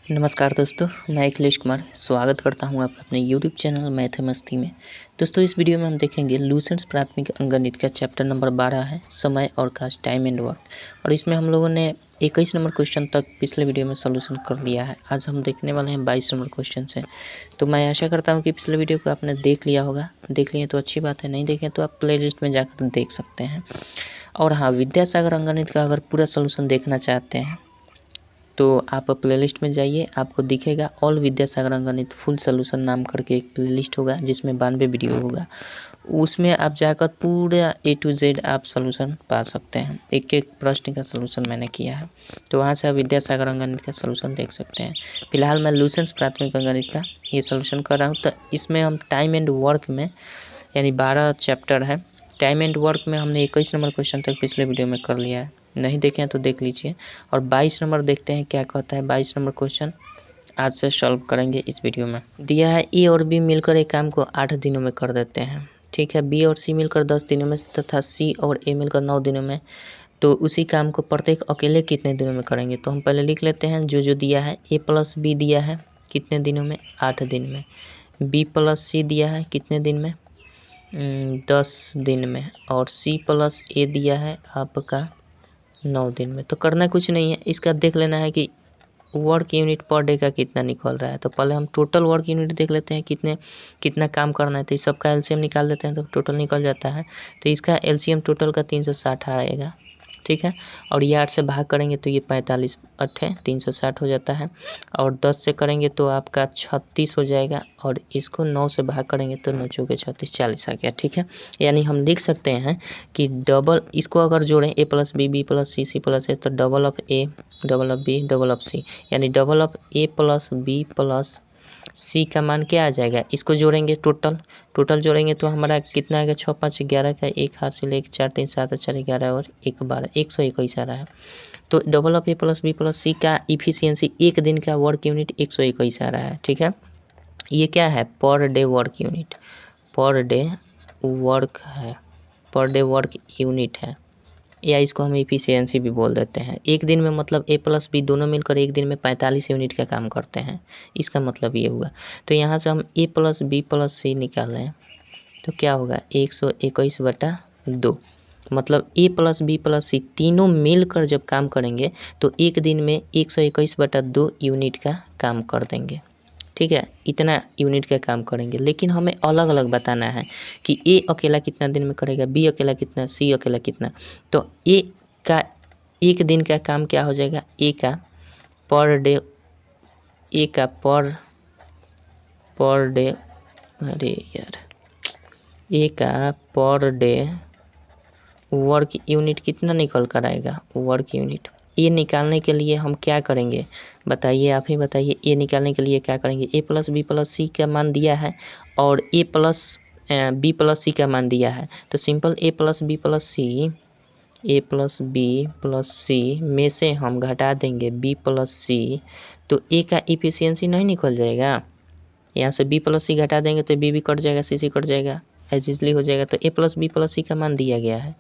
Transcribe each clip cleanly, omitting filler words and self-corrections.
नमस्कार दोस्तों, मैं अखिलेश कुमार स्वागत करता हूं आपका अपने YouTube चैनल मैथ मस्ती में। दोस्तों, इस वीडियो में हम देखेंगे लूसेंट्स प्राथमिक अंकगणित का चैप्टर नंबर 12 है समय और कास्ट टाइम एंड वर्क। और इसमें हम लोगों ने 21 नंबर क्वेश्चन तक पिछले वीडियो में सोल्यूशन कर लिया है। आज हम देखने वाले हैं 22 नंबर क्वेश्चन से। तो मैं आशा करता हूँ कि पिछले वीडियो को आपने देख लिया होगा। देख लिए तो अच्छी बात है, नहीं देखें तो आप प्ले लिस्ट में जाकर देख सकते हैं। और हाँ, विद्यासागर अंकगणित का अगर पूरा सोल्यूशन देखना चाहते हैं तो आप प्लेलिस्ट में जाइए, आपको दिखेगा ऑल विद्यासागर अंकगणित फुल सोल्यूशन नाम करके एक प्लेलिस्ट होगा जिसमें 92 वीडियो होगा। उसमें आप जाकर पूरा A to Z आप सोल्यूशन पा सकते हैं। एक एक प्रश्न का सोल्यूशन मैंने किया है, तो वहाँ से आप विद्यासागर अंकगणित का सोल्यूशन देख सकते हैं। फिलहाल मैं लूसेंट्स प्राथमिक अंकगणित का ये सोल्यूशन कर रहा हूँ। तो इसमें हम टाइम एंड वर्क में यानी 12 चैप्टर है। टाइम एंड वर्क में हमने 21 नंबर क्वेश्चन तक पिछले वीडियो में कर लिया है, नहीं देखें तो देख लीजिए। और 22 नंबर देखते हैं क्या कहता है। 22 नंबर क्वेश्चन आज से सॉल्व करेंगे इस वीडियो में। दिया है ए और बी मिलकर एक काम को 8 दिनों में कर देते हैं। ठीक है, बी और सी मिलकर 10 दिनों में तथा सी और ए मिलकर 9 दिनों में। तो उसी काम को प्रत्येक अकेले कितने दिनों में करेंगे, तो हम पहले लिख लेते हैं जो दिया है। ए प्लस बी दिया है कितने दिनों में, 8 दिन में। बी प्लस सी दिया है कितने दिन में, 10 दिन में। और सी प्लस ए दिया है आपका 9 दिन में। तो करना कुछ नहीं है, इसका देख लेना है कि वर्क यूनिट पर डे का कितना निकल रहा है। तो पहले हम टोटल वर्क यूनिट देख लेते हैं कितना काम करना है। तो इस सबका एलसीएम निकाल लेते हैं तो टोटल निकल जाता है। तो इसका एलसीएम टोटल का 360 आएगा। ठीक है, और ये 8 से भाग करेंगे तो ये 45 8 360 हो जाता है। और 10 से करेंगे तो आपका 36 हो जाएगा। और इसको 9 से भाग करेंगे तो 9 चौके 36 40 आ गया। ठीक है, यानी हम लिख सकते हैं कि डबल इसको अगर जोड़ें A plus B plus C plus A, तो double of A double of B double of C, यानी double of A plus B plus C का मान क्या आ जाएगा। इसको जोड़ेंगे टोटल जोड़ेंगे तो हमारा कितना आएगा, 6 5 11 का, एक हाथ से लेकर 4 3 7 4 11 और 1 12 121 आ रहा है। तो double of A plus B plus C का इफिशियंसी एक दिन का वर्क यूनिट 121 आ रहा है। ठीक है, ये क्या है, per day work unit, per day work है, पर डे वर्क यूनिट है, या इसको हम इफिशियंसी भी बोल देते हैं। एक दिन में मतलब ए प्लस बी दोनों मिलकर एक दिन में 45 यूनिट का काम करते हैं, इसका मतलब ये हुआ। तो यहाँ से हम ए प्लस बी प्लस सी निकाल रहे हैं तो क्या होगा, 121/2। मतलब ए प्लस बी प्लस सी तीनों मिलकर जब काम करेंगे तो एक दिन में 121/2 यूनिट का काम कर देंगे। ठीक है, इतना यूनिट का काम करेंगे। लेकिन हमें अलग अलग बताना है कि ए अकेला कितना दिन में करेगा, बी अकेला कितना, सी अकेला कितना। तो ए का एक दिन का काम क्या हो जाएगा, ए का पर डे, ए का पर डे, अरे यार, ए का पर डे वर्क यूनिट कितना निकल कर आएगा, वर्क यूनिट। ये निकालने के लिए हम क्या करेंगे बताइए, आप ही बताइए। ये निकालने के लिए क्या करेंगे, ए प्लस बी प्लस सी का मान दिया है और ए प्लस बी प्लस सी का मान दिया है। तो सिंपल ए प्लस बी प्लस सी में से हम घटा देंगे बी प्लस सी, तो ए का इफिशियंसी नहीं निकल जाएगा। यहाँ से बी प्लस सी घटा देंगे तो बी भी कट जाएगा, सी कट जाएगा, एज इजली हो जाएगा। तो ए प्लस बी प्लस सी का मान दिया गया है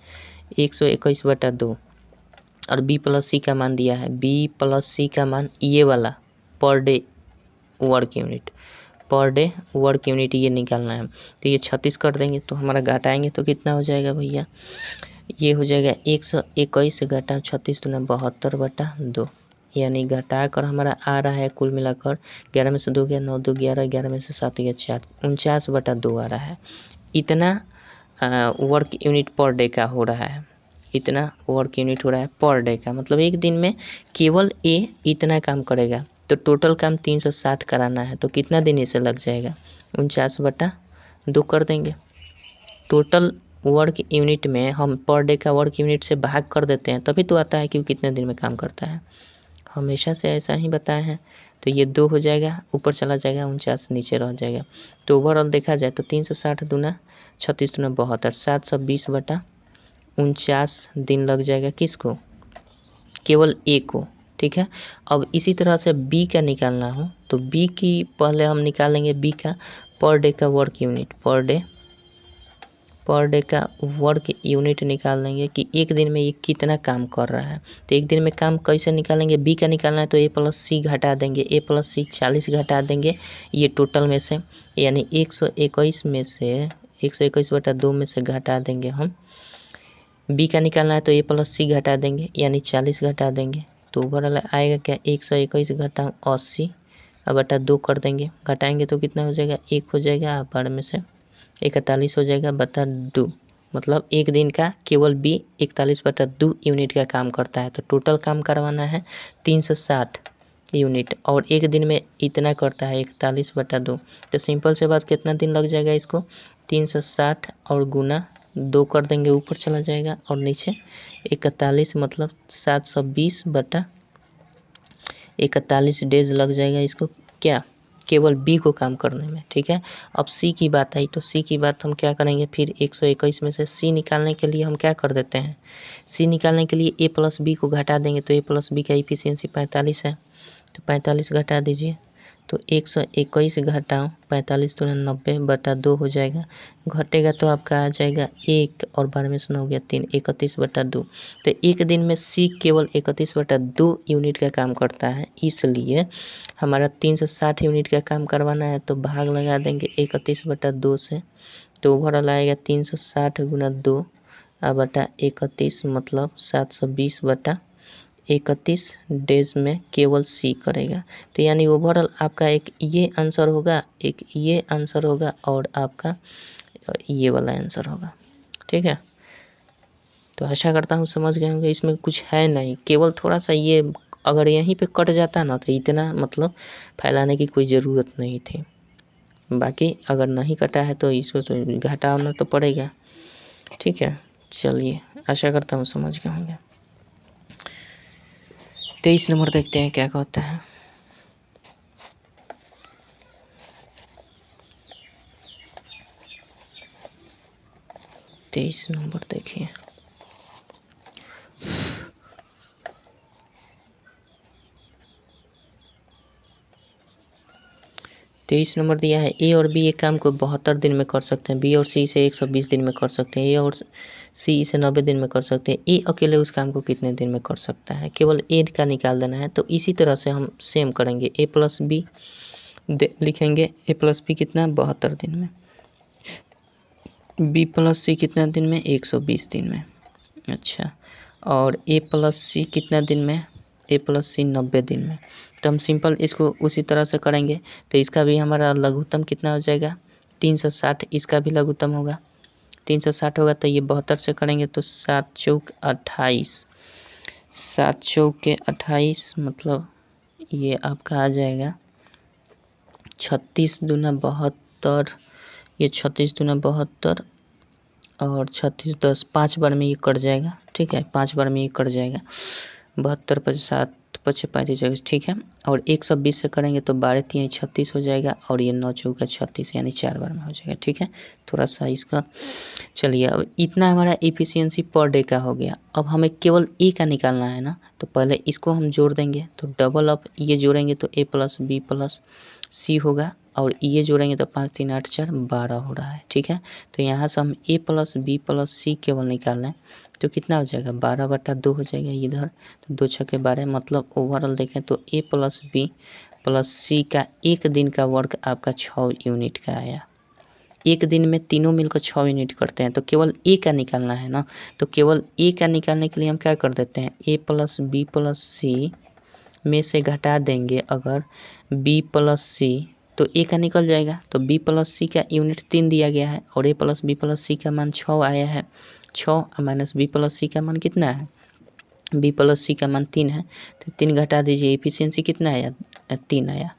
121/2 और बी प्लस सी का मान दिया है, बी प्लस सी का मान ये वाला per day work unit, per day work unit ये निकालना है। तो ये 36 कर देंगे तो हमारा घटाएंगे तो कितना हो जाएगा भैया, ये हो जाएगा 121 से घटा 36 तो 72/2, यानी घटा कर हमारा आ रहा है कुल मिलाकर 11 में से 2 गया 9 2 11, 11 में से 7 गया 4, 49/2 आ रहा है। इतना वर्क यूनिट पर डे का हो रहा है, इतना वर्क यूनिट हो रहा है पर डे का। मतलब एक दिन में केवल ए इतना काम करेगा। तो टोटल काम 360 कराना है तो कितना दिन इसे लग जाएगा, 49/2 कर देंगे। टोटल वर्क यूनिट में हम पर डे का वर्क यूनिट से भाग कर देते हैं तभी तो आता है कि वो कितने दिन में काम करता है। हमेशा से ऐसा ही बताए हैं। तो ये 2 हो जाएगा, ऊपर चला जाएगा, 49 नीचे रह जाएगा। तो ओवरऑल देखा जाए तो 360 दूना 36 दूना 72, 720/49 दिन लग जाएगा किसको, केवल ए को। ठीक है, अब इसी तरह से बी का निकालना हो तो बी की पहले हम निकालेंगे बी का पर डे का work unit, per day per day का वर्क यूनिट निकाल लेंगे कि एक दिन में ये कितना काम कर रहा है। तो एक दिन में काम कैसे निकालेंगे, बी का निकालना है तो ए प्लस सी घटा देंगे, ए प्लस सी 40 घटा देंगे ये टोटल में से, यानी 121 में से 121/2 में से घटा देंगे हम। बी का निकालना है तो ए प्लस सी घटा देंगे यानी 40 घटा देंगे, तो ओवरऑल आएगा क्या 121 घटा 80 अब बटा 2 कर देंगे, घटाएंगे तो कितना हो जाएगा 1 हो जाएगा, बार में से 41 हो जाएगा बटा 2, मतलब एक दिन का केवल बी 41/2 यूनिट का काम करता है। तो टोटल काम करवाना है 360 यूनिट और एक दिन में इतना करता है 41/2। तो सिंपल से बात कितना दिन लग जाएगा इसको 360 और गुना 2 कर देंगे, ऊपर चला जाएगा और नीचे 41 मतलब 720/41 डेज लग जाएगा इसको क्या केवल बी को काम करने में। ठीक है, अब सी की बात आई तो सी की बात हम क्या करेंगे, फिर 121 में से सी निकालने के लिए हम क्या कर देते हैं, सी निकालने के लिए ए प्लस बी को घटा देंगे, तो ए प्लस बी का इफिशियंसी 45 है तो 45 घटा दीजिए, तो 121 घटाओ 45 तो 90/2 हो जाएगा, घटेगा तो आपका आ जाएगा 1 और 12 में से 9 गया 3 31/2। तो एक दिन में सी केवल 31/2 यूनिट का काम करता है, इसलिए हमारा 360 यूनिट का काम करवाना है तो भाग लगा देंगे 31/2 से, तो ओवरऑल आएगा 360 गुना 2 बटा 31 मतलब 720/31 डेज में केवल सी करेगा। तो यानी ओवरऑल आपका एक ये आंसर होगा, एक ये आंसर होगा और आपका ये वाला आंसर होगा। ठीक है, तो आशा करता हूँ समझ गए होंगे, इसमें कुछ है नहीं, केवल थोड़ा सा ये अगर यहीं पे कट जाता ना तो इतना मतलब फैलाने की कोई ज़रूरत नहीं थी, बाकी अगर नहीं कटा है तो इसको तो घटाना तो पड़ेगा। ठीक है, चलिए आशा करता हूँ समझ गए होंगे। 23 नंबर देखते हैं क्या कहता है। तेईस नंबर देखिए, तेईस नंबर दिया है ए और बी एक काम को 72 दिन में कर सकते हैं, बी और सी इसे 120 दिन में कर सकते हैं, ए और सी इसे 90 दिन में कर सकते हैं, ए अकेले उस काम को कितने दिन में कर सकता है, केवल ए का निकाल देना है। तो इसी तरह से हम सेम करेंगे, ए प्लस बी लिखेंगे, ए प्लस बी कितना 72 दिन में, बी प्लस सी कितना दिन में 120 दिन में। अच्छा, और ए प्लस सी कितना दिन में, ए प्लस सी 90 दिन में। तो हम सिंपल इसको उसी तरह से करेंगे, तो इसका भी हमारा लघुत्तम कितना हो जाएगा 360, इसका भी लघुत्तम होगा 360 होगा, तो ये 72 से करेंगे तो 7 चौक 28, 7 चौक के 28 मतलब ये आपका आ जाएगा 36 दूना 72, ये 36 दूना 72 और 36 10 5 बार में ये कट जाएगा। ठीक है, 5 बार में ये कट जाएगा, 72 57 55 35, ठीक है। और 120 से करेंगे तो 12 3 36 हो जाएगा और ये 9 चौका 36 यानी 4 बार में हो जाएगा। ठीक है, थोड़ा सा इसका चलिए, अब इतना हमारा एफिशिएंसी पर डे का हो गया। अब हमें केवल ए का निकालना है ना, तो पहले इसको हम जोड़ देंगे, तो डबल अप ये जोड़ेंगे तो ए प्लस बी प्लस सी होगा और ये जोड़ेंगे तो 5 3 8 4 12 हो रहा है। ठीक है, तो यहाँ से हम ए प्लस बी प्लस सी केवल निकाल लें तो कितना हो जाएगा 12/2 हो जाएगा इधर, तो 2 छक्के 12 मतलब ओवरऑल देखें तो ए प्लस बी प्लस सी का एक दिन का वर्क आपका 6 यूनिट का आया। एक दिन में तीनों मिलकर 6 यूनिट करते हैं, तो केवल ए का निकालना है ना, तो केवल ए का निकालने के लिए हम क्या कर देते हैं, ए प्लस बी प्लस सी में से घटा देंगे अगर बी प्लस सी, तो ए का निकल जाएगा, तो बी प्लस सी का यूनिट 3 दिया गया है और ए प्लस बी प्लस सी का मान 6 आया है, 6 माइनस बी प्लस सी का मान कितना है, बी प्लस सी का मान 3 है, तो 3 घटा दीजिए, एफिशिएंसी कितना आया 3 आया,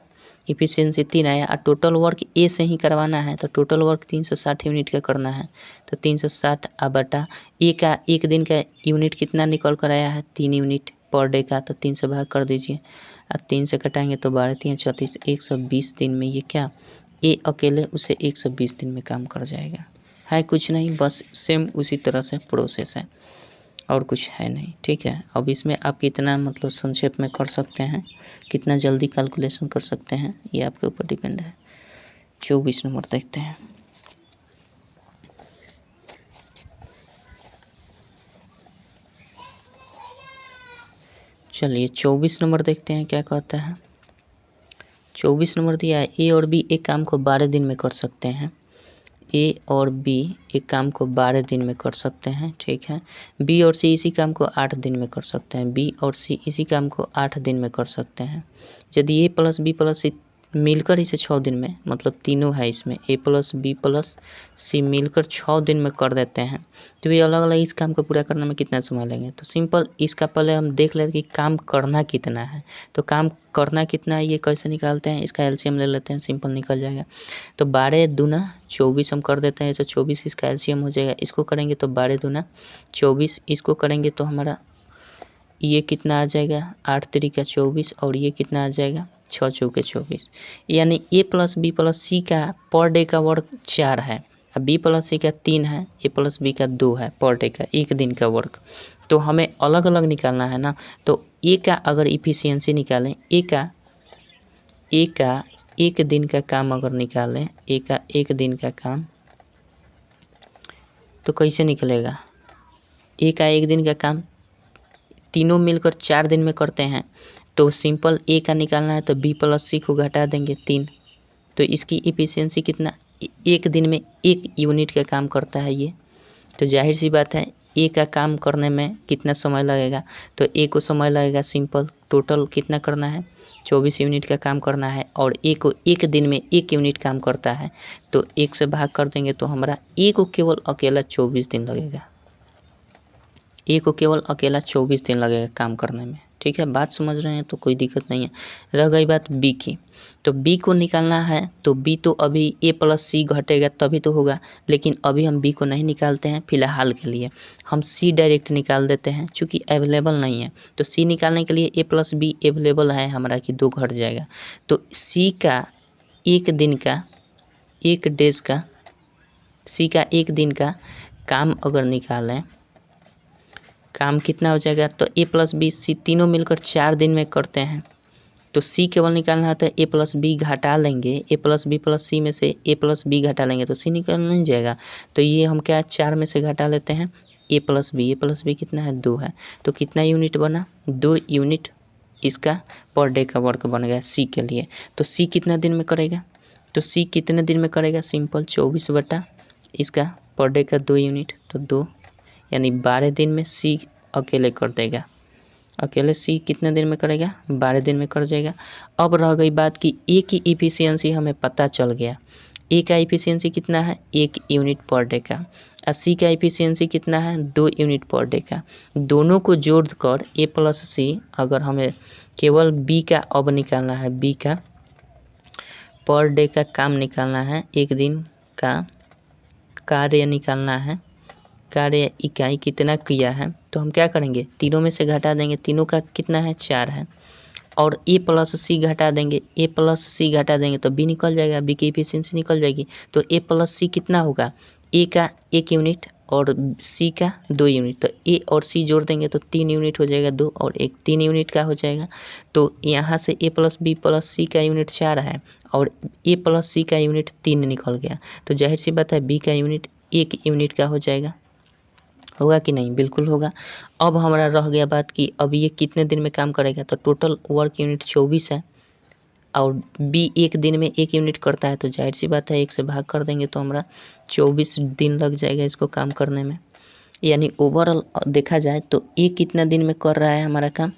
एफिशिएंसी 3 आया। और टोटल वर्क ए से ही करवाना है, तो टोटल वर्क 360 यूनिट का करना है, तो 360 बटा ए का एक दिन का यूनिट कितना निकल कर आया है 3 यूनिट पर डे का, तो 3 से भाग कर दीजिए और 3 से कटाएंगे तो 12 3 36 120 दिन में ये क्या ए अकेले उसे 120 दिन में काम कर जाएगा। है कुछ नहीं, बस सेम उसी तरह से प्रोसेस है और कुछ है नहीं। ठीक है, अब इसमें आप कितना मतलब संक्षेप में कर सकते हैं, कितना जल्दी कैलकुलेशन कर सकते हैं, ये आपके ऊपर डिपेंड है। 24 नंबर देखते हैं। चलिए 24 नंबर देखते हैं क्या कहता है। 24 नंबर दिया है, ए और बी एक काम को 12 दिन में कर सकते हैं। ए और बी एक काम को 12 दिन में कर सकते हैं, ठीक है। बी और सी इसी काम को 8 दिन में कर सकते हैं। बी और सी इसी काम को 8 दिन में कर सकते हैं। यदि ए प्लस बी प्लस सी मिलकर इसे 6 दिन में, मतलब तीनों है इसमें, ए प्लस बी प्लस सी मिलकर 6 दिन में कर देते हैं, तो ये अलग अलग इस काम को पूरा करने में कितना समय लेंगे। तो सिंपल इसका पहले हम देख लेते कि काम करना कितना है। तो काम करना कितना है ये कैसे निकालते हैं, इसका एलसीएम ले लेते हैं, सिंपल निकल जाएगा। तो 12 दूना 24 हम कर देते हैं, तो 24 इसका एलसीएम हो जाएगा। इसको करेंगे तो 12 दूना 24, इसको करेंगे तो हमारा ये कितना आ जाएगा 8 तरीका 24, और ये कितना आ जाएगा 6 चौके 24। यानी ए प्लस बी प्लस सी का पर डे का वर्क 4 है, अब बी प्लस सी का 3 है, ए प्लस बी का 2 है पर डे का, एक दिन का वर्क। तो हमें अलग अलग निकालना है ना। तो ए का अगर इफिशियंसी निकालें, ए का एक दिन का काम अगर निकालें, ए का एक दिन का काम, तो कैसे निकलेगा। ए का एक दिन का काम तीनों मिलकर 4 दिन में करते हैं, तो सिंपल ए का निकालना है तो बी प्लस सी को घटा देंगे 3, तो इसकी इफिशियंसी कितना, एक दिन में 1 यूनिट का काम करता है ये। तो जाहिर सी बात है ए का काम करने में कितना समय लगेगा, तो ए को समय लगेगा सिंपल टोटल कितना करना है 24 यूनिट का काम करना है, और ए को एक दिन में 1 यूनिट काम करता है, तो 1 से भाग कर देंगे तो हमारा ए को केवल अकेला 24 दिन लगेगा। ए को केवल अकेला 24 दिन लगेगा काम करने में, ठीक है। बात समझ रहे हैं तो कोई दिक्कत नहीं है। रह गई बात बी की, तो बी को निकालना है, तो बी तो अभी ए प्लस सी घटेगा तभी तो होगा, लेकिन अभी हम बी को नहीं निकालते हैं फिलहाल के लिए, हम सी डायरेक्ट निकाल देते हैं चूँकि अवेलेबल नहीं है। तो सी निकालने के लिए ए प्लस बी अवेलेबल है हमारा कि 2 घट जाएगा, तो सी का एक दिन का, एक डेज का, सी का एक दिन का काम अगर निकालें, काम कितना हो जाएगा, तो ए प्लस बी सी तीनों मिलकर 4 दिन में करते हैं। तो सी केवल निकालना है तो ए प्लस बी घटा लेंगे, ए प्लस बी प्लस सी में से ए प्लस बी घटा लेंगे तो सी निकल नहीं जाएगा। तो ये हम क्या 4 में से घटा लेते हैं ए प्लस बी कितना है 2 है, तो कितना यूनिट बना 2 यूनिट इसका पर डे का वर्क बन गया सी के लिए। तो सी कितना दिन में करेगा, तो सी कितने दिन में करेगा, सिंपल 24 बटा इसका पर डे का 2 यूनिट, तो 2 यानी 12 दिन में सी अकेले कर देगा। अकेले सी कितने दिन में करेगा 12 दिन में कर जाएगा। अब रह गई बात कि ए की इफिशियंसी हमें पता चल गया, ए का इफिशियंसी कितना है 1 यूनिट पर डे का, और सी का इफिशियंसी कितना है 2 यूनिट पर डे का। दोनों को जोड़कर ए प्लस सी, अगर हमें केवल बी का अब निकालना है, बी का पर डे का काम निकालना है, एक दिन का कार्य निकालना है, कार्य इकाई कितना किया है, तो हम क्या करेंगे तीनों में से घटा देंगे, तीनों का कितना है 4 है, और ए प्लस सी घटा देंगे, ए प्लस सी घटा देंगे तो बी निकल जाएगा, बी की इफिशियंसी निकल जाएगी। तो ए प्लस सी कितना होगा, ए का 1 यूनिट और सी का 2 यूनिट, तो ए और सी जोड़ देंगे तो 3 यूनिट हो जाएगा, 2 और 1 3 यूनिट का हो जाएगा। तो यहाँ से ए प्लस बी प्लस सी का यूनिट 4 है और ए प्लस सी का यूनिट 3 निकल गया, तो जाहिर सी बात है बी का यूनिट 1 यूनिट का हो जाएगा, होगा कि नहीं, बिल्कुल होगा। अब हमारा रह गया बात कि अब ये कितने दिन में काम करेगा, तो टोटल वर्क यूनिट 24 है और बी एक दिन में 1 यूनिट करता है, तो जाहिर सी बात है 1 से भाग कर देंगे तो हमारा 24 दिन लग जाएगा इसको काम करने में। यानी ओवरऑल देखा जाए तो ए कितना दिन में कर रहा है हमारा काम,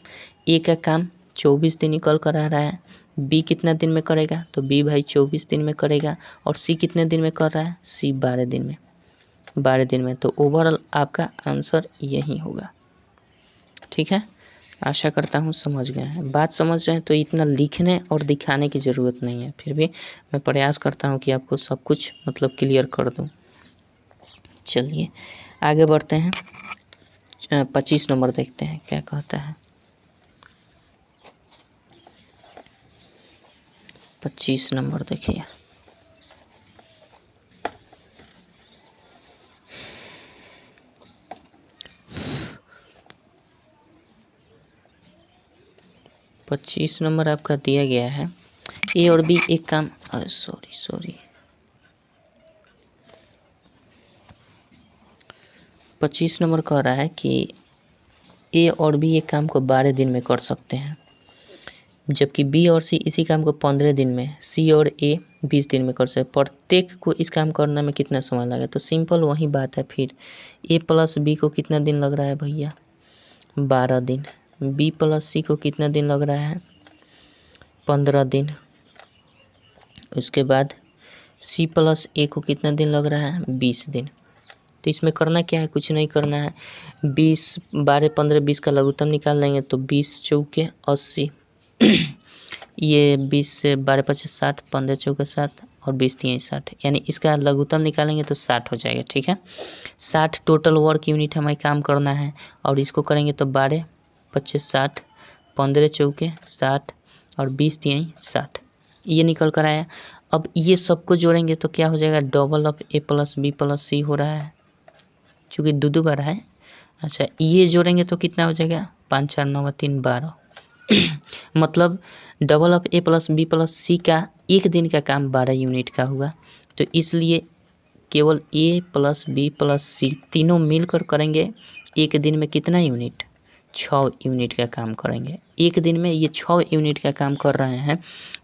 ए का काम 24 दिन निकल कर आ रहा है। बी कितना दिन में करेगा, तो बी भाई 24 दिन में करेगा, और सी कितने दिन में कर रहा है, सी 12 दिन में, 12 दिन में। तो ओवरऑल आपका आंसर यही होगा, ठीक है। आशा करता हूँ समझ गए हैं। बात समझ रहे हैं तो इतना लिखने और दिखाने की ज़रूरत नहीं है, फिर भी मैं प्रयास करता हूँ कि आपको सब कुछ मतलब क्लियर कर दूँ। चलिए आगे बढ़ते हैं, 25 नंबर देखते हैं क्या कहता है। 25 नंबर देखिए, पच्चीस नंबर आपका दिया गया है, ए और बी एक काम, सॉरी 25 नंबर कह रहा है कि ए और बी एक काम को 12 दिन में कर सकते हैं, जबकि बी और सी इसी काम को 15 दिन में, सी और ए 20 दिन में कर सकते हैं। प्रत्येक को इस काम करने में कितना समय लगा? तो सिंपल वही बात है फिर, ए प्लस बी को कितना दिन लग रहा है भैया? 12 दिन। बी प्लस सी को कितना दिन लग रहा है? 15 दिन। उसके बाद सी प्लस ए को कितना दिन लग रहा है? 20 दिन। तो इसमें करना क्या है? कुछ नहीं करना है। 20, 12, 15, 20 का लघुत्तम निकाल लेंगे तो 20 चौके 80 ये 20 से 12 पचे 60, 15 चौके 7 और 20 तिहाई 60, यानी इसका लघुत्तम निकालेंगे तो 60 हो जाएगा। ठीक है, 60 टोटल वर्क यूनिट हमें काम करना है और इसको करेंगे तो 12 पचे 60, 15 चौके 60 और 20 तिहाई 60, ये निकल कर आया। अब ये सबको जोड़ेंगे तो क्या हो जाएगा? Double of A plus B plus C हो रहा है, चूँकि दो बार है। अच्छा, ये जोड़ेंगे तो कितना हो जाएगा? 5 4 9 3 12 मतलब double of A plus B plus C का एक दिन का काम 12 यूनिट का हुआ। तो इसलिए केवल ए प्लस बी प्लस सी तीनों मिलकर करेंगे एक दिन में कितना यूनिट? 6 यूनिट का काम करेंगे। एक दिन में ये 6 यूनिट का काम कर रहे हैं,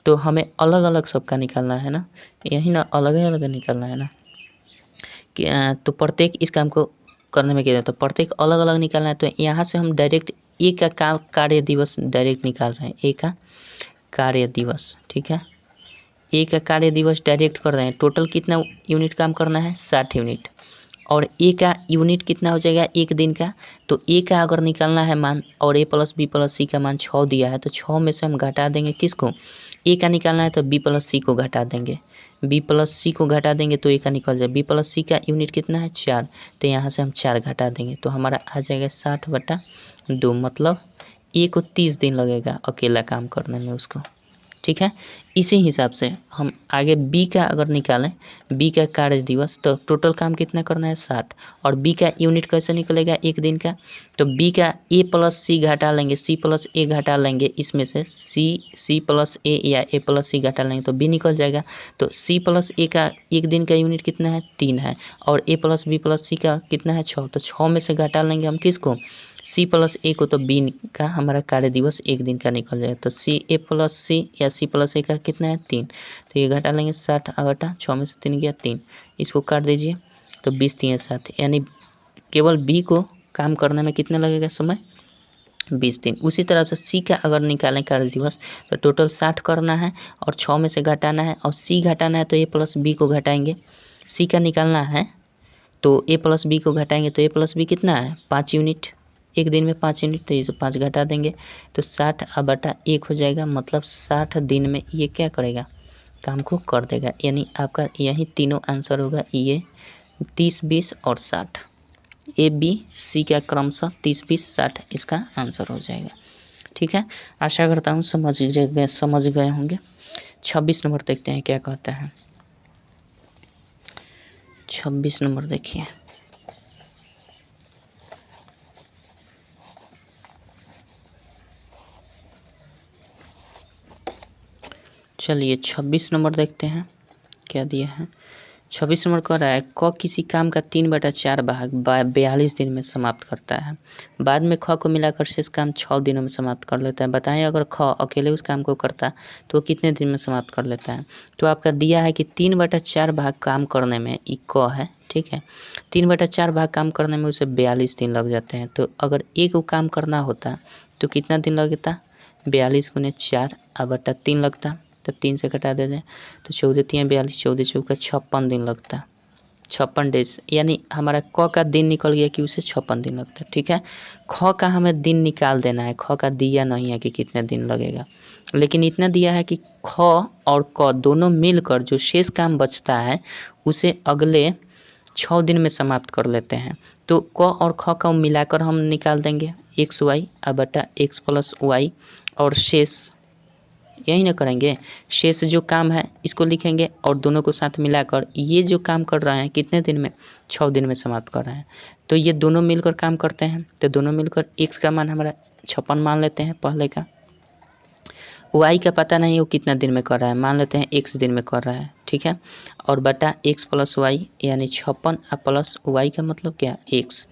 तो हमें अलग अलग सबका निकालना है ना, यही ना, अलग अलग निकालना है ना। तो प्रत्येक इस काम को करने में क्या, तो प्रत्येक अलग अलग निकालना है। तो यहाँ से हम डायरेक्ट ए का कार्य दिवस डायरेक्ट निकाल रहे हैं, ए का कार्य दिवस। ठीक है, ए का कार्य दिवस डायरेक्ट कर रहे हैं। टोटल कितना यूनिट काम करना है? 60 यूनिट। और ए का यूनिट कितना हो जाएगा एक दिन का? तो ए का अगर निकालना है मान और ए प्लस बी प्लस सी का मान 6 दिया है, तो 6 में से हम घटा देंगे किसको? ए का निकालना है तो बी प्लस सी को घटा देंगे, बी प्लस सी को घटा देंगे तो ए का निकल जाए। बी प्लस सी का यूनिट कितना है? 4, तो यहाँ से हम 4 घटा देंगे तो हमारा आ जाएगा 60/2, मतलब ए को 30 दिन लगेगा अकेला काम करने में उसको। ठीक है, इसी हिसाब से हम आगे बी का अगर निकालें, बी का कार्य दिवस, तो टोटल काम कितना करना है? 60। और बी का यूनिट कैसे निकलेगा एक दिन का? तो बी का ए प्लस सी घटा लेंगे, सी प्लस ए घटा लेंगे, इसमें से सी प्लस ए या ए प्लस सी घटा लेंगे तो बी निकल जाएगा। तो सी प्लस ए का एक दिन का यूनिट कितना है? 3 है। और ए प्लस बी प्लस सी का कितना है? 6, तो 6 में से घटा लेंगे हम किसको? सी प्लस ए को, तो बी का हमारा कार्य दिवस एक दिन का निकल जाएगा। तो सी ए प्लस सी या सी प्लस ए का कितना है? 3, तो ये घटा लेंगे 60 घटा 6 में से 3 गया 3, इसको काट दीजिए तो 20 3 7, यानी केवल बी को काम करने में कितना लगेगा समय? 20 दिन। उसी तरह से सी का अगर निकालें कार्य दिवस तो टोटल 60 करना है और 6 में से घटाना है, और सी घटाना है तो ए प्लस बी को घटाएंगे। सी का निकालना है तो ए प्लस बी को घटाएंगे तो ए प्लस बी कितना है? 5 यूनिट, एक दिन में 5 यूनिट, तो ये 5 घटा देंगे तो 60/1 हो जाएगा। मतलब 60 दिन में ये क्या करेगा? काम को कर देगा। यानी आपका यही तीनों आंसर होगा, ये 30 20 और 60, ए बी सी का क्रमशः 30 20 60 इसका आंसर हो जाएगा। ठीक है, आशा करता हूँ समझ गए होंगे। 26 नंबर देखते हैं क्या कहता है। 26 नंबर देखिए, चलिए 26 नंबर देखते हैं क्या दिया है। 26 नंबर कह रहा है क किसी काम का 3/4 भाग 42 दिन में समाप्त करता है। बाद में ख को मिलाकर शेष काम 6 दिनों में समाप्त कर लेता है। बताएं अगर ख अकेले उस काम को करता तो वो कितने दिन में समाप्त कर लेता है? तो आपका दिया है कि 3/4 भाग काम करने में, ये क है, ठीक है, 3/4 भाग काम करने में उसे 42 दिन लग जाते हैं। तो अगर एक काम करना होता तो कितना दिन लगता? 42 × 4/3 लगता, तो 3 से घटा दे दें तो 14 3 42, 14 चौका 56 दिन लगता, 56 डेज, यानी हमारा क का दिन निकल गया कि उसे 56 दिन लगता है। ठीक है, ख का हमें दिन निकाल देना है, ख का दिया नहीं है कि कितने दिन लगेगा, लेकिन इतना दिया है कि ख और क दोनों मिलकर जो शेष काम बचता है उसे अगले 6 दिन में समाप्त कर लेते हैं। तो क और ख का मिलाकर हम निकाल देंगे xy/x + y, और शेष यही ना करेंगे, शेष जो काम है इसको लिखेंगे और दोनों को साथ मिलाकर ये जो काम कर रहे हैं कितने दिन में? 6 दिन में समाप्त कर रहे हैं। तो ये दोनों मिलकर काम करते हैं, तो दोनों मिलकर x का मान हमारा 56 मान लेते हैं पहले का, y का पता नहीं वो कितना दिन में कर रहा है, मान लेते हैं x दिन में कर रहा है। ठीक है, और बटा x + y, यानी 56 प्लस y का मतलब क्या? x,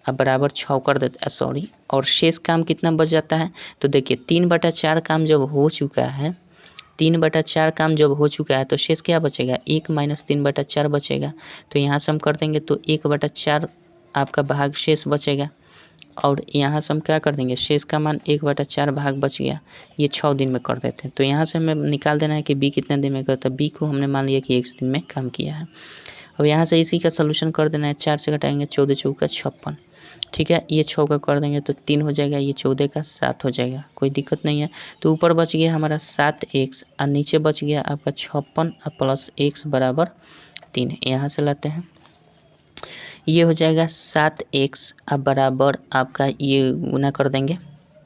अब बराबर 6 कर देते सॉरी, और शेष काम कितना बच जाता है, तो देखिए 3/4 काम जब हो चुका है, 3/4 काम जब हो चुका है तो शेष क्या बचेगा, 1 - 3/4 बचेगा। तो यहाँ से हम कर देंगे तो 1/4 आपका भाग शेष बचेगा, और यहाँ से हम क्या कर देंगे, शेष का मान 1/4 भाग बच गया। ये 6 दिन में कर देते हैं। तो यहाँ से हमें निकाल देना है कि बी कितने दिन में करता है। बी को हमने मान लिया कि 1 दिन में काम किया है। अब यहाँ से इसी का सलूशन कर देना है। 4 से घटाएंगे 14 चौका 56, ठीक है। ये 6 का कर देंगे तो 3 हो जाएगा, ये 14 का 7 हो जाएगा, कोई दिक्कत नहीं है। तो ऊपर बच गया हमारा 7x और नीचे बच गया आपका 56 प्लस x बराबर 3। यहाँ से लाते हैं, ये हो जाएगा 7x अब बराबर आपका ये गुना कर देंगे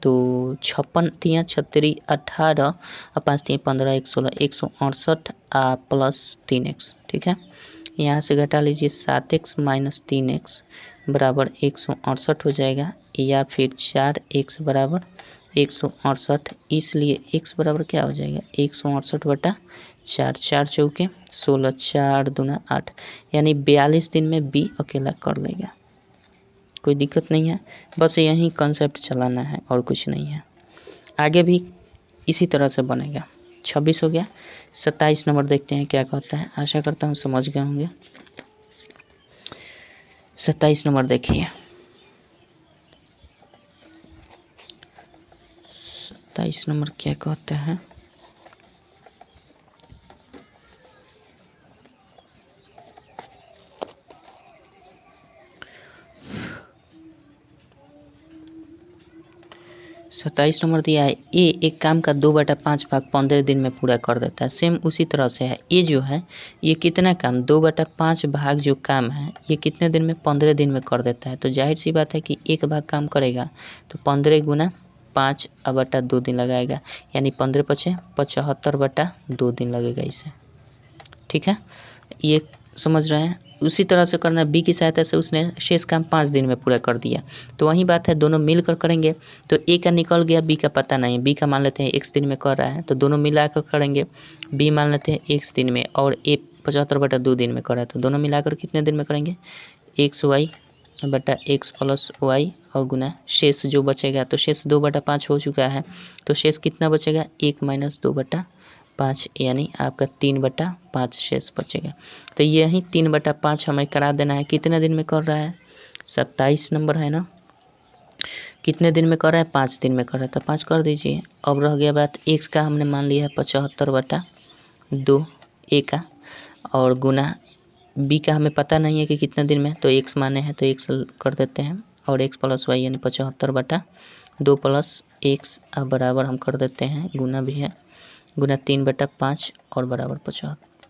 तो 56 तियाँ 36 18 और 5 तियाँ 15 1 16 168 प्लस 3x, ठीक है। यहाँ से घटा लीजिए 7x माइनस 3x बराबर 168 हो जाएगा, या फिर 4x बराबर 168। इसलिए x बराबर क्या हो जाएगा, 168/4, 4 चौके 16, 4 दूना 8, यानी 42 दिन में बी अकेला कर लेगा, कोई दिक्कत नहीं है। बस यही कॉन्सेप्ट चलाना है और कुछ नहीं है। आगे भी इसी तरह से बनेगा। 26 हो गया। 27 नंबर देखते हैं क्या कहता है। आशा करता हूँ समझ गए होंगे। 27 नंबर देखिए। 27 नंबर क्या कहते हैं, सत्ताईस नंबर दिया है। ए एक काम का 2/5 भाग 15 दिन में पूरा कर देता है। सेम उसी तरह से है। ये जो है ये कितना काम 2/5 भाग जो काम है ये कितने दिन में, 15 दिन में कर देता है। तो जाहिर सी बात है कि एक भाग काम करेगा तो 15 गुना 5/2 दिन लगाएगा, यानी 15 × 5 = 75/2 दिन लगेगा इसे, ठीक है। ये समझ रहे हैं। उसी तरह से करना, बी की सहायता से उसने शेष काम 5 दिन में पूरा कर दिया। तो वही बात है, दोनों मिलकर करेंगे तो ए का निकल गया, बी का पता नहीं। बी का मान लेते हैं x दिन में कर रहा है तो दोनों मिलाकर करेंगे। बी मान लेते हैं x दिन में और ए 75/2 दिन में कर रहा है तो दोनों मिलाकर कितने दिन में करेंगे, xy/x प्लस y और गुना शेष जो बचेगा। तो शेष 2/5 हो चुका है तो शेष कितना बचेगा, 1 - 2/5, यानी आपका 3/5 शेष बचेगा। तो यही 3/5 हमें करा देना है। कितने दिन में कर रहा है, 27 नंबर है ना, कितने दिन में कर रहा है, 5 दिन में कर रहा है तो 5 कर दीजिए। अब रह गया बात x का, हमने मान लिया है 75/2 ए का, और गुना b का हमें पता नहीं है कि कितने दिन में, तो x माने हैं तो x कर देते हैं, और x प्लस y यानी 75/2 प्लस x अब बराबर हम कर देते हैं, गुना भी है, गुना 3/5 और बराबर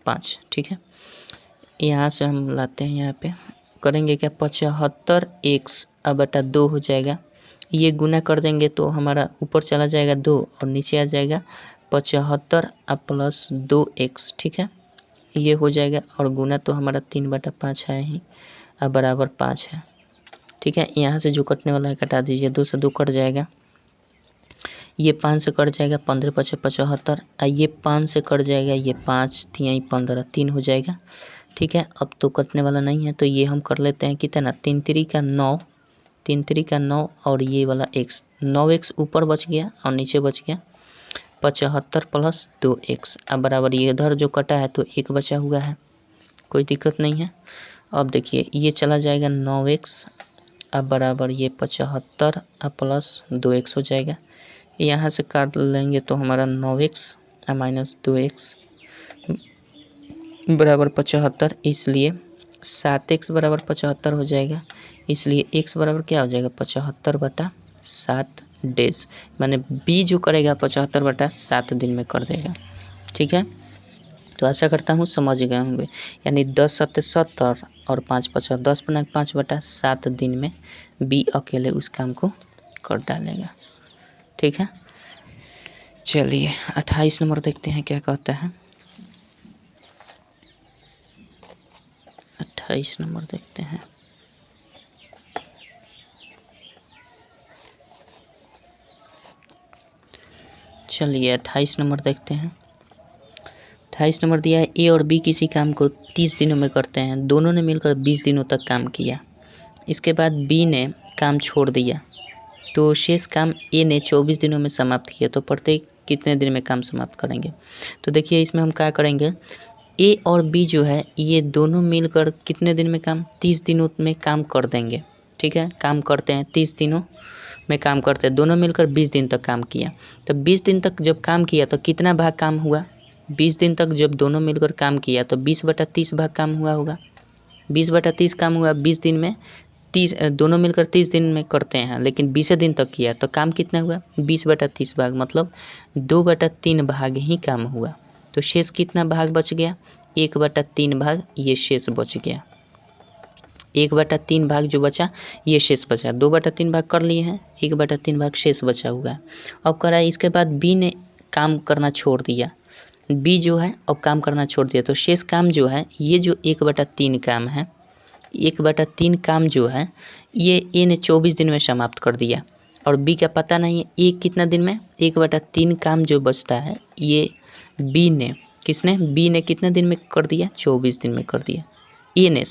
5, ठीक है। यहाँ से हम लाते हैं, यहाँ पे करेंगे क्या, 75x/2 हो जाएगा। ये गुना कर देंगे तो हमारा ऊपर चला जाएगा 2 और नीचे आ जाएगा 75 प्लस 2x, ठीक है। ये हो जाएगा और गुना तो हमारा 3/5 है ही, अब बराबर 5 है, ठीक है। यहाँ से जो कटने वाला है कटा दीजिए, 2 से 2 कट जाएगा, ये 5 से कट जाएगा, 15 × 5 = 75, ये 5 से कट जाएगा, ये 5 तियाई 15, 3 हो जाएगा, ठीक है। अब तो कटने वाला नहीं है तो ये हम कर लेते हैं कितना, 3 × 3 = 9, 3 × 3 = 9 और ये वाला x, 9x ऊपर बच गया और नीचे बच गया 75 प्लस 2x, अब बराबर ये इधर जो कटा है तो 1 बचा हुआ है, कोई दिक्कत नहीं है। अब देखिए ये चला जाएगा 9x, अब बराबर ये 75 प्लस 2x हो जाएगा। यहाँ से काट लेंगे तो हमारा 9x माइनस 2x बराबर 75, इसलिए 7x बराबर 75 हो जाएगा, इसलिए x बराबर क्या हो जाएगा, 75/7 डेज, माने b जो करेगा 75/7 दिन में कर देगा, ठीक है। तो आशा करता हूँ समझ गए होंगे। यानी 10 × 7 = 70 और 5 × 5 = 10, 5/7 दिन में b अकेले उस काम को कर डालेगा, ठीक है। चलिए 28 नंबर देखते हैं क्या कहता है। 28 नंबर देखते हैं। चलिए 28 नंबर देखते हैं। 28 नंबर दिया है, ए और बी किसी काम को 30 दिनों में करते हैं, दोनों ने मिलकर 20 दिनों तक काम किया। इसके बाद बी ने काम छोड़ दिया तो शेष काम ए ने 24 दिनों में समाप्त किया, तो प्रत्येक कितने दिन में काम समाप्त करेंगे। तो देखिए इसमें हम क्या करेंगे, ए और बी जो है ये दोनों मिलकर कितने दिन में काम, 30 दिनों में काम कर देंगे। ठीक है, काम करते हैं 30 दिनों में काम करते हैं, दोनों मिलकर 20 दिन तक काम किया। तो 20 दिन तक जब काम किया तो कितना भाग काम हुआ, 20 दिन तक जब दोनों मिलकर काम किया तो 20/30 भाग काम हुआ होगा। 20/30 काम हुआ 20 दिन में, 30 दोनों मिलकर 30 दिन में करते हैं, लेकिन 20 दिन तक किया तो काम कितना हुआ, 20/30 भाग, मतलब 2/3 भाग ही काम हुआ। तो शेष कितना भाग बच गया, 1/3 भाग ये शेष बच गया। 1/3 भाग जो बचा ये शेष बचा। 2/3 भाग कर लिए हैं, 1/3 भाग शेष बचा हुआ है। अब करा इसके बाद बी ने काम करना छोड़ दिया, बी जो है अब काम करना छोड़ दिया, तो शेष काम जो है ये जो 1/3 काम है, 1/3 काम जो है ये ए ने 24 दिन में समाप्त कर दिया और बी का पता नहीं है ए कितना दिन में। 1/3 काम जो बचता है ये बी ने, किसने, बी ने कितने दिन में कर दिया, 24 दिन में कर दिया। ए ने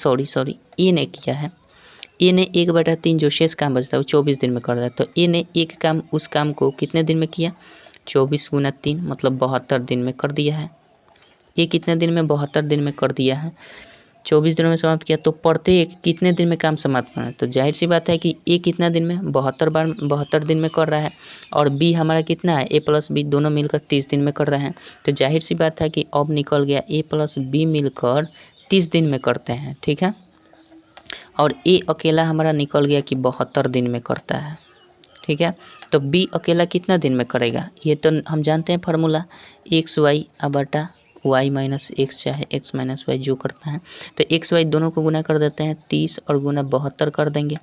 ए ने किया है, ए ने 1/3 जो शेष काम बचता है वो 24 दिन में कर दिया। तो ए ने एक काम उस काम को कितने दिन में किया, 24 × 3 मतलब 72 दिन में कर दिया है। ये कितने दिन में, 72 दिन में कर दिया है। 24 दिनों में समाप्त किया तो प्रत्येक कितने दिन में काम समाप्त करना है, तो जाहिर सी बात है कि ए कितना दिन में, 72 दिन में कर रहा है और बी हमारा कितना है, ए प्लस बी दोनों मिलकर 30 दिन में कर रहे हैं। तो जाहिर सी बात है कि अब निकल गया ए प्लस बी मिलकर 30 दिन में करते हैं। ठीक है, और ए अकेला हमारा निकल गया कि 72 दिन में करता है। ठीक है, तो बी अकेला कितना दिन में करेगा, ये तो हम जानते हैं फार्मूला, XY/Y - X चाहे X - Y जो करता है। तो XY दोनों को गुना कर देते हैं, 30 और गुना 72 कर देंगे,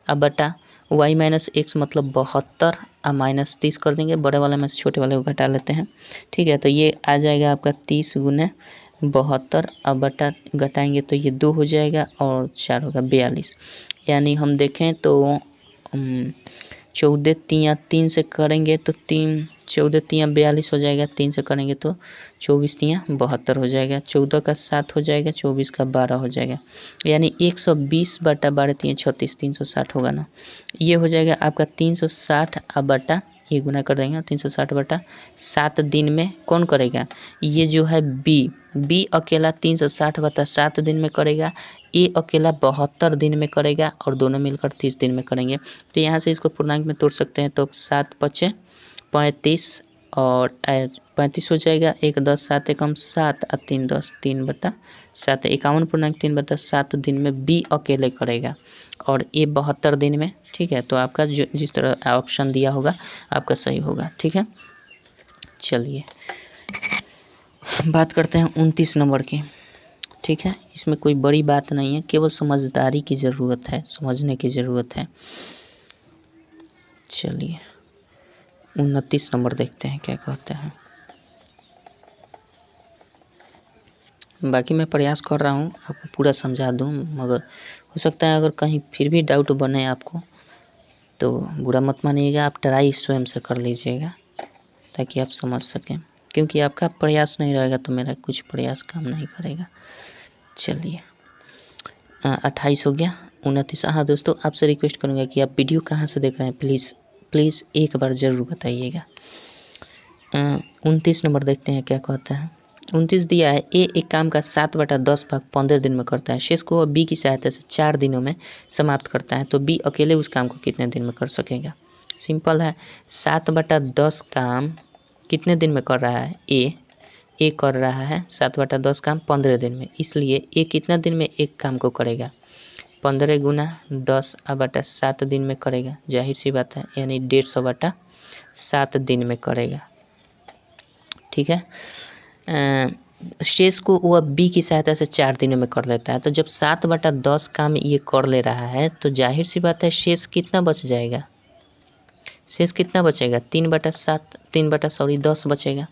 अब बटा Y - X मतलब 72 और -30 कर देंगे, बड़े वाले में से छोटे वाले को घटा लेते हैं। ठीक है, तो ये आ जाएगा आपका 30 × 72, अब बटा घटाएंगे तो ये 2 हो जाएगा और 4 होगा 42। यानी हम देखें तो 14 × 3 से करेंगे तो 14 × 42 हो जाएगा, 3 से करेंगे तो 24 × 72 हो जाएगा, 14 का 7 हो जाएगा, 24 का 12 हो जाएगा, यानी 120/12 3 36 360 होगा ना। ये हो जाएगा आपका 360 अब बटा ये गुना कर देंगे, 360/7 दिन में कौन करेगा, ये जो है बी अकेला 360/7 दिन में करेगा, ए अकेला 72 दिन में करेगा और दोनों मिलकर 30 दिन में करेंगे। तो यहाँ से इसको पूर्णांक में तोड़ सकते हैं, तो 7 × 5 = 35 और 35 हो जाएगा, 1 10 7 1 7 और 3 10 3/7 51 पूर्णांक 3/7 दिन में बी अकेले करेगा और ए 72 दिन में। ठीक है, तो आपका जो जिस तरह ऑप्शन दिया होगा आपका सही होगा। ठीक है, चलिए बात करते हैं 29 नंबर की। ठीक है, इसमें कोई बड़ी बात नहीं है, केवल समझदारी की ज़रूरत है, समझने की ज़रूरत है। चलिए 29 नंबर देखते हैं क्या कहते हैं। बाकी मैं प्रयास कर रहा हूँ आपको पूरा समझा दूँ, मगर हो सकता है अगर कहीं फिर भी डाउट बने आपको तो बुरा मत मानिएगा, आप ट्राई स्वयं से कर लीजिएगा ताकि आप समझ सकें, क्योंकि आपका प्रयास नहीं रहेगा तो मेरा कुछ प्रयास काम नहीं करेगा। चलिए 28 हो गया, 29। हाँ दोस्तों, आपसे रिक्वेस्ट करूँगा कि आप वीडियो कहाँ से देख रहे हैं प्लीज़ एक बार ज़रूर बताइएगा। 29 नंबर देखते हैं क्या कहता है। 29 दिया है, ए एक काम का 7/10 भाग 15 दिन में करता है, शेष को बी की सहायता से 4 दिनों में समाप्त करता है, तो बी अकेले उस काम को कितने दिन में कर सकेगा। सिंपल है, 7/10 काम कितने दिन में कर रहा है, ए कर रहा है 7/10 काम 15 दिन में, इसलिए ए कितना दिन में एक काम को करेगा, 15 × 10 बटा 7 दिन में करेगा, जाहिर सी बात है, यानी 150/7 दिन में करेगा। ठीक है, शेष को वह बी की सहायता से 4 दिनों में कर लेता है, तो जब 7/10 काम ये कर ले रहा है तो जाहिर सी बात है शेष कितना बच जाएगा, शेष कितना बचेगा, 10 बचेगा,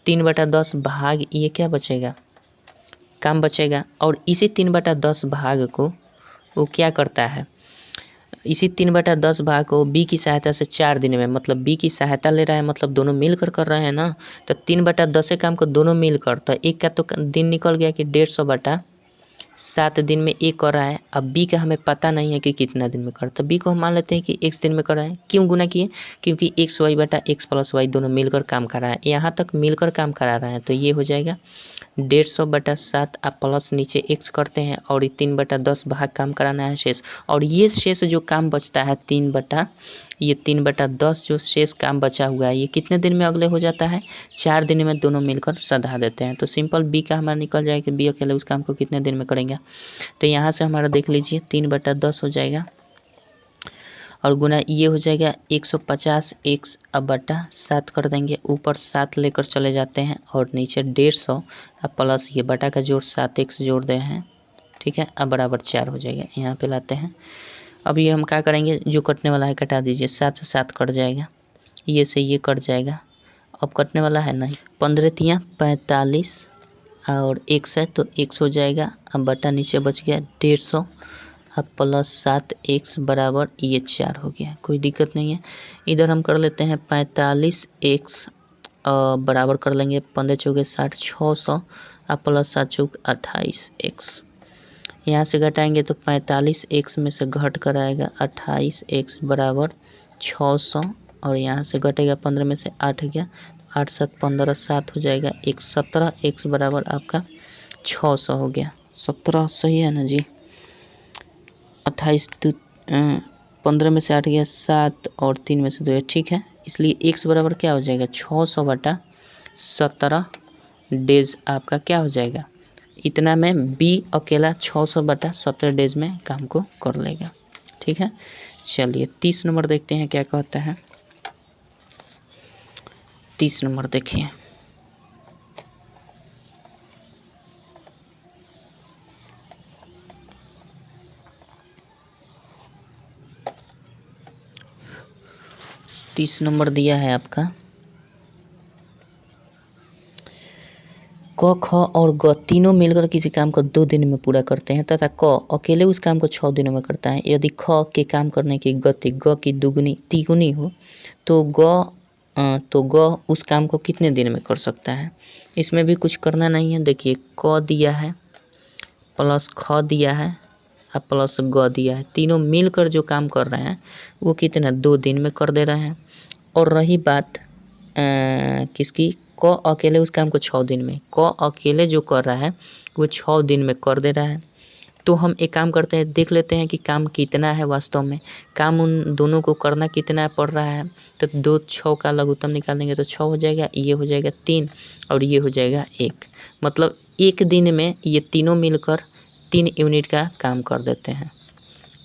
3/10 भाग ये क्या बचेगा, काम बचेगा। और इसी 3/10 भाग को वो क्या करता है, इसी 3/10 भाग को बी की सहायता से 4 दिन में, मतलब बी की सहायता ले रहा है, मतलब दोनों मिलकर कर रहे हैं ना, तो 3/10 काम को दोनों मिलकर, तो एक का तो दिन निकल गया कि 150/7 7 दिन में ए कर रहा है। अब बी का हमें पता नहीं है कि कितना दिन में कर, तो बी को हम मान लेते हैं कि x दिन में कर रहा है। क्यों गुना किए? क्योंकि एक्स वाई बटा एक्स प्लस वाई दोनों मिलकर काम कर रहा है, यहाँ तक मिलकर काम करा रहा है, तो ये हो जाएगा 150 बटा 7। आप प्लस नीचे x करते हैं और ये 3/10 भाग काम कराना है शेष, और ये शेष जो काम बचता है 3/10 जो शेष काम बचा हुआ है, ये कितने दिन में अगले हो जाता है? 4 दिन में दोनों मिलकर सधा देते हैं। तो सिंपल बी का हमारा निकल जाएगा कि बी अकेले उस काम को कितने दिन में करेंगे। तो यहाँ से हमारा देख लीजिए 3/10 हो जाएगा और गुना ये हो जाएगा 150 x अब बटा 7 कर देंगे, ऊपर 7 लेकर चले जाते हैं और नीचे 150 अब प्लस ये बटा का जोड़ 7x जोड़ दे हैं, ठीक है। अब बराबर 4 हो जाएगा, यहाँ पे लाते हैं। अब ये हम क्या करेंगे, जो कटने वाला है कटा दीजिए, 7 से 7 कट जाएगा, ये से ये कट जाएगा। अब कटने वाला है नहीं, 15 तियाँ 45 और x है तो x हो जाएगा। अब बटा नीचे बच गया 150 अब प्लस 7x बराबर ये 4 हो गया, कोई दिक्कत नहीं है। इधर हम कर लेते हैं 45x बराबर कर लेंगे 15 चौके 60 600 अब प्लस 7 चौक 28x। यहाँ से घटाएंगे तो 45x में से घट कर आएगा 28x बराबर 600 और यहाँ से घटेगा 15 में से 8 गया, 8 7 15 7 हो जाएगा 17x बराबर आपका 600 हो गया। 17 सही है ना जी? 28 तो 15 में से 8 गया 7 और 3 में से 2 है, ठीक है। इसलिए x बराबर क्या हो जाएगा 600 बटा 17 डेज आपका क्या हो जाएगा, इतना में बी अकेला 600 बटा 17 डेज में काम को कर लेगा, ठीक है। चलिए 30 नंबर देखते हैं क्या कहता है। 30 नंबर देखिए, तीस नंबर दिया है आपका क ख और ग तीनों मिलकर किसी काम को 2 दिन में पूरा करते हैं तथा क अकेले उस काम को 6 दिनों में करता है। यदि ख के काम करने की गति ग की तिगुनी हो तो ग उस काम को कितने दिन में कर सकता है। इसमें भी कुछ करना नहीं है, देखिए क दिया है प्लस ख दिया है और प्लस ग दिया है, तीनों मिलकर जो काम कर रहे हैं वो कितना 2 दिन में कर दे रहे हैं। और रही बात किसकी, क अकेले उस काम को 6 दिन में, क अकेले जो कर रहा है वो 6 दिन में कर दे रहा है। तो हम एक काम करते हैं, देख लेते हैं कि काम कितना है वास्तव में, काम उन दोनों को करना कितना पड़ रहा है। तो 2 6 का लघुत्तम निकालेंगे तो 6 हो जाएगा, ये हो जाएगा 3 और ये हो जाएगा 1, मतलब एक दिन में ये तीनों मिलकर 3 यूनिट का काम कर देते हैं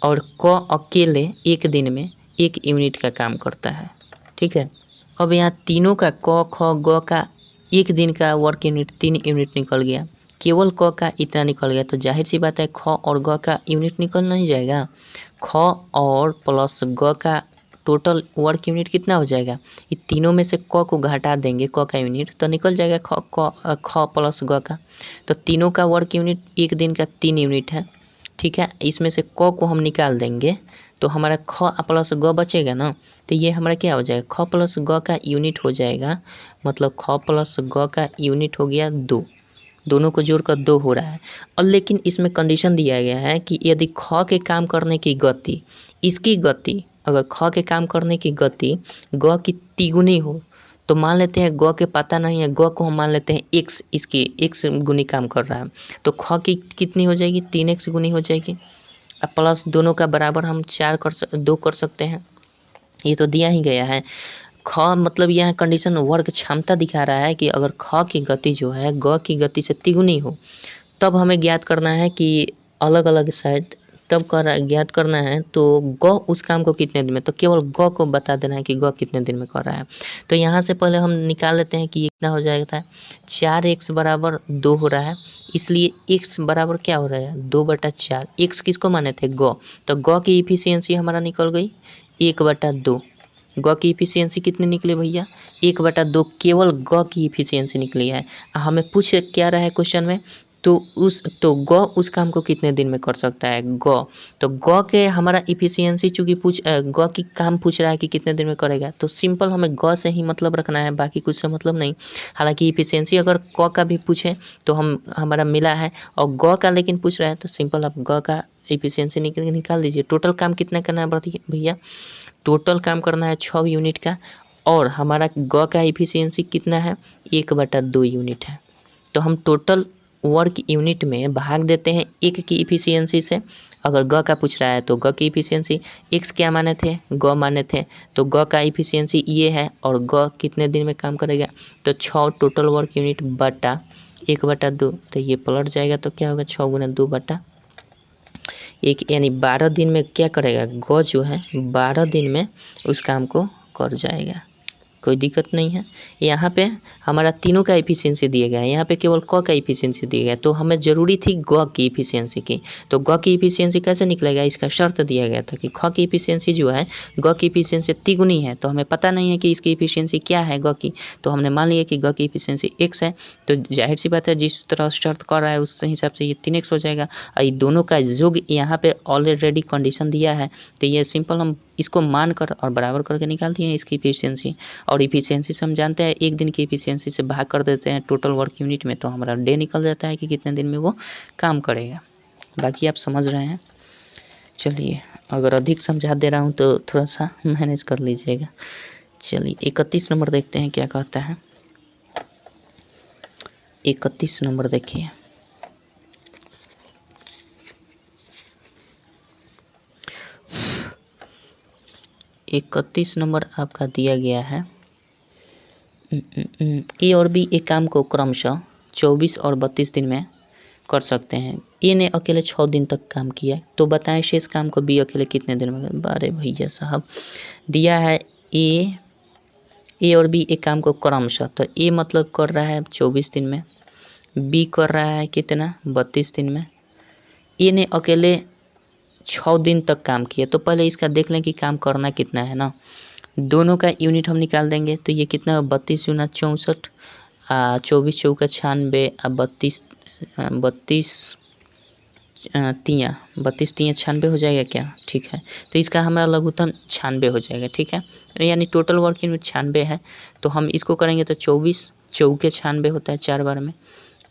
और क अकेले एक दिन में 1 यूनिट का काम करता है, ठीक है। अब यहाँ तीनों का क ख ग का एक दिन का वर्क यूनिट 3 यूनिट निकल गया, केवल क का इतना निकल गया, तो जाहिर सी बात है ख और ग का यूनिट निकल नहीं जाएगा। ख और प्लस ग का टोटल वर्क यूनिट कितना हो जाएगा, ये तीनों में से क को घटा देंगे क का यूनिट तो निकल जाएगा ख प्लस ग का, तो तीनों का वर्क यूनिट एक दिन का 3 यूनिट है, ठीक है। इसमें से क को हम निकाल देंगे तो हमारा ख प्लस ग बचेगा ना, तो ये हमारा क्या हो जाएगा ख प्लस ग का यूनिट हो जाएगा, मतलब ख प्लस ग का यूनिट हो गया 2, दोनों को जोड़कर 2 हो रहा है। और लेकिन इसमें कंडीशन दिया गया है कि यदि ख के काम करने की गति, इसकी गति अगर ख के काम करने की गति ग की तिगुनी हो तो मान लेते हैं ग के पता नहीं है, ग को हम मान लेते हैं x, इसकी x गुनी काम कर रहा है, तो ख की कितनी हो जाएगी 3x गुनी हो जाएगी। अब प्लस दोनों का बराबर हम 2 कर सकते हैं, ये तो दिया ही गया है। ख मतलब यह कंडीशन वर्ग क्षमता दिखा रहा है कि अगर ख की गति जो है ग की गति से तिगुनी हो तब हमें ज्ञात करना है कि अलग अलग साइड तब ज्ञात करना है, तो ग उस काम को कितने दिन में, तो केवल ग को बता देना है कि ग कितने दिन में कर रहा है। तो यहाँ से पहले हम निकाल लेते हैं कि ये कितना हो जाएगा, 4x बराबर 2 हो रहा है, इसलिए x बराबर क्या हो रहा है 2/4। x किसको माने थे ग, तो ग की इफिशियंसी हमारा निकल गई 1/2। ग की इफिशियंसी कितनी निकली भैया 1/2, केवल ग की इफिशियंसी निकली है। हमें पूछ क्या रहा है क्वेश्चन में तो ग उस काम को कितने दिन में कर सकता है ग। तो ग के हमारा इफिशियंसी चूँकि ग की काम पूछ रहा है कि कितने दिन में करेगा, तो सिंपल हमें ग से ही मतलब रखना है, बाकी कुछ से मतलब नहीं। हालांकि इफिशियंसी अगर क का भी पूछे तो हमारा मिला है, और ग का लेकिन पूछ रहा है तो सिंपल आप ग का इफिशियंसी निकाल दीजिए। टोटल काम कितना करना है भैया, टोटल काम करना है 6 यूनिट का, और हमारा ग का इफिशियंसी कितना है 1/2 यूनिट है। तो हम टोटल वर्क यूनिट में भाग देते हैं 1 की इफिशियंसी से। अगर ग का पूछ रहा है तो ग की इफिशियंसी, x क्या माने थे, ग माने थे, तो ग का इफिशियंसी ये है, और ग कितने दिन में काम करेगा, तो 6 टोटल वर्क यूनिट बटा 1/2, तो ये पलट जाएगा तो क्या होगा 6 × 2/1, यानी 12 दिन में क्या करेगा ग जो है 12 दिन में उस काम को कर जाएगा। कोई दिक्कत नहीं है। यहाँ पे हमारा तीनों का इफिशियंसी दिया गया है, यहाँ पे केवल क का इफिशियंसी दिया गया है, तो हमें ज़रूरी थी ग की इफिशियंसी की। तो ग की इफिशियंसी कैसे निकलेगा, इसका शर्त दिया गया था कि ख की इफिशियंसी जो है ग की इफिशियंसी तिगुनी है, तो हमें पता नहीं है कि इसकी इफिशियंसी क्या है ग की, तो हमने मान लिया कि ग की इफिशियंसी x है। तो जाहिर सी बात है जिस तरह शर्त कर रहा है उस हिसाब से ये 3x हो जाएगा, और ये दोनों का योग यहाँ पे ऑलरेडी कंडीशन दिया है, तो ये सिंपल हम इसको मान कर और बराबर करके निकाल दिए इसकी इफिशियंसी। और इफिशियंसी से हम जानते हैं 1 दिन की इफिशियंसी से भाग कर देते हैं टोटल वर्क यूनिट में, तो हमारा डे निकल जाता है कि कितने दिन में वो काम करेगा। बाकी आप समझ रहे हैं। चलिए, अगर अधिक समझा दे रहा हूँ तो थोड़ा सा मैनेज कर लीजिएगा। चलिए 31 नंबर देखते हैं क्या कहता है। 31 नंबर देखिए। इकतीस नंबर आपका दिया गया है ए और बी एक काम को क्रमशः 24 और 32 दिन में कर सकते हैं। ए ने अकेले 6 दिन तक काम किया, तो बताएं शेष काम को बी अकेले कितने दिन में। बारे भैया साहब, दिया है ए और बी एक काम को क्रमशः, तो ए मतलब कर रहा है 24 दिन में, बी कर रहा है कितना 32 दिन में। ए ने अकेले 6 दिन तक काम किया, तो पहले इसका देख लें कि काम करना कितना है ना। दोनों का यूनिट हम निकाल देंगे, तो ये कितना 32 × 64, 24 चौका 96, 32 3 96 हो जाएगा क्या, ठीक है। तो इसका हमारा लघुत्तम 96 हो जाएगा, ठीक है। यानी टोटल वर्क यूनिट 96 है, तो हम इसको करेंगे तो 24 चौके 96 होता है 4 बार में,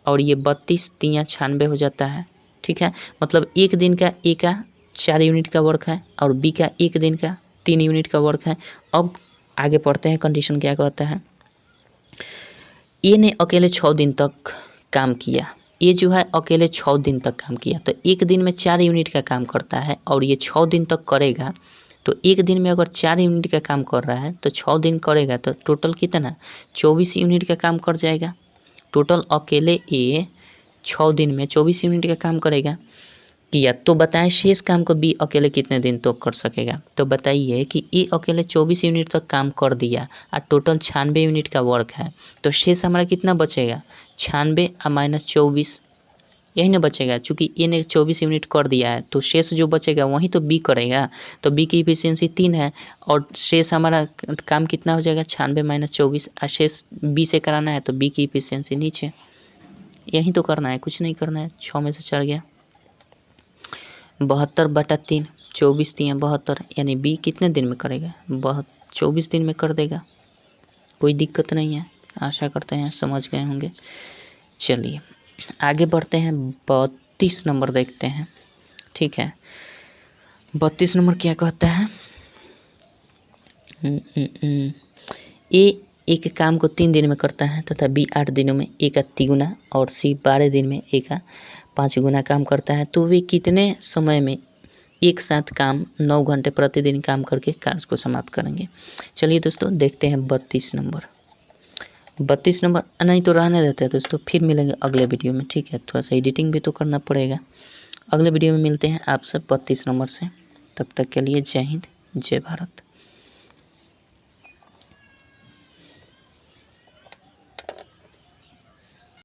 और ये 32 3 96 हो जाता है, ठीक है। मतलब एक दिन का ए का 4 यूनिट का वर्क है, और बी का एक दिन का 3 यूनिट का वर्क है। अब आगे पढ़ते हैं, कंडीशन क्या कहता है। ए ने अकेले 6 दिन तक काम किया, ये जो है अकेले 6 दिन तक काम किया, तो एक दिन में 4 यूनिट का काम करता है, और ये 6 दिन तक करेगा। तो एक दिन में अगर 4 यूनिट का काम कर रहा है तो 6 दिन करेगा, तो टोटल कितना 24 यूनिट का काम कर जाएगा। टोटल अकेले ए 6 दिन में 24 यूनिट का काम करेगा किया, तो बताएं शेष काम को बी अकेले कितने दिन तक कर सकेगा। तो बताइए कि ए अकेले 24 यूनिट तक काम कर दिया, और टोटल 96 यूनिट का वर्क है, तो शेष हमारा कितना बचेगा 96 - 24, यही ना बचेगा। चूँकि ए ने 24 यूनिट कर दिया है, तो शेष जो बचेगा वही तो बी करेगा, तो बी की इफिशियंसी 3 है, और शेष हमारा काम कितना हो जाएगा 96 - 24, और शेष बी से कराना है, तो बी की इफिशियंसी नीचे, यही तो करना है, कुछ नहीं करना है। 6 में से 4 गया 72/3, 24 3 72, यानी बी कितने दिन में करेगा 24 दिन में कर देगा। कोई दिक्कत नहीं है, आशा करते हैं समझ गए होंगे। चलिए आगे बढ़ते हैं, 32 नंबर देखते हैं, ठीक है। 32 नंबर क्या कहता है। ए एक काम को 3 दिन में करता है तथा बी 8 दिनों में ए का 3 गुना और सी 12 दिन में ए का 5 गुना काम करता है, तो वे कितने समय में एक साथ काम 9 घंटे प्रतिदिन काम करके कार्य को समाप्त करेंगे। चलिए दोस्तों देखते हैं 32 नंबर। 32 नंबर नहीं तो रहने देते हैं दोस्तों, फिर मिलेंगे अगले वीडियो में, ठीक है। थोड़ा सा एडिटिंग भी तो करना पड़ेगा। अगले वीडियो में मिलते हैं आप सब 32 नंबर से। तब तक के लिए जय हिंद, जय भारत।